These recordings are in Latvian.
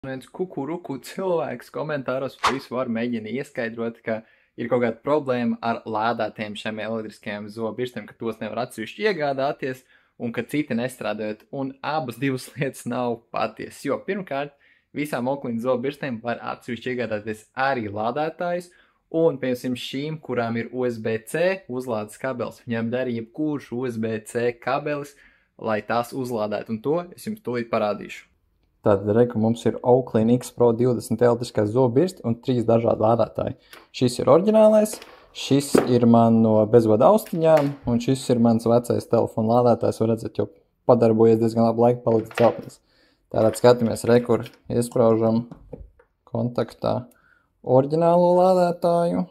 Viens kukuruku cilvēks komentāros visu var mēģina ieskaidrot, ka ir kaut kāda problēma ar lādētiem šiem elektriskajiem zobirstiem, ka tos nevar atsevišķi iegādāties un ka citi nestrādājot. Un abas divas lietas nav patiesas, jo pirmkārt visām Oakley zobirstiem var atsevišķi iegādāties arī lādētājus, un piemēram šīm, kurām ir USB-C uzlādes kabelis, viņām der jebkurš USB-C kabelis, lai tās uzlādētu, un to es jums tūlīt parādīšu. Tātad, reku, mums ir Oakley X Pro 20 elektriskās zobirsti un 3 dažādi lādētāji. Šis ir oriģinālais, šis ir man no bezvada austiņām, un šis ir mans vecais telefona lādētājs, var redzēt, jo padarbojies diezgan labu laiku palicis celtnes. Tātad skatāmies, rekur, iespraužam kontaktā oriģinālo lādētāju,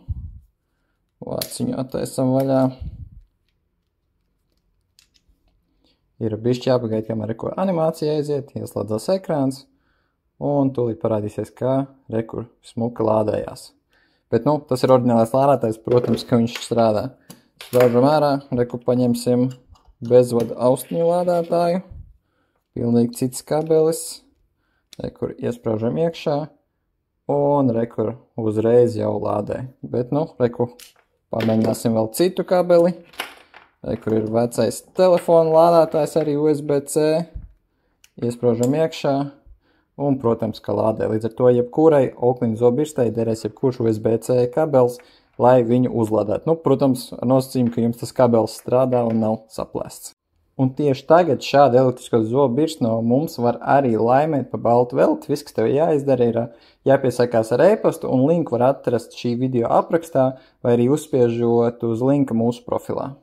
vāciņu attaisam vaļā. Ir bišķi jāpagaid, kamēr rekur animācija aiziet, ieslēdzās ekrāns, un tūlīt parādīsies, kā rekur smuka lādējās. Bet, tas ir oriģinālais lādētājs, protams, ka viņš strādā. Spraužam ārā, rekur paņemsim bezvada austiņu lādētāju, pilnīgi cits kabelis, rekur iespraužam iekšā, un rekur uzreiz jau lādē. Bet, rekur pamēģināsim vēl citu kabeli. Kur ir vecais telefona lādētājs, arī USB-C, iespraužam iekšā, un, protams, ka lādē. Līdz ar to jebkurai Oakley zobirstei derēs jebkurš USB-C kabelis, lai viņu uzlādētu. Protams, ar nosacījumu, ka jums tas kabelis strādā un nav saplēsts. Un tieši tagad šādu elektrisko zobirstu no mums var arī laimēt pa baltu velti. Viss, kas tev jāizdara, ir jāpiesakās ar e-pastu, un linku var atrast šī video aprakstā, vai arī uzspiežot uz linka mūsu profilā.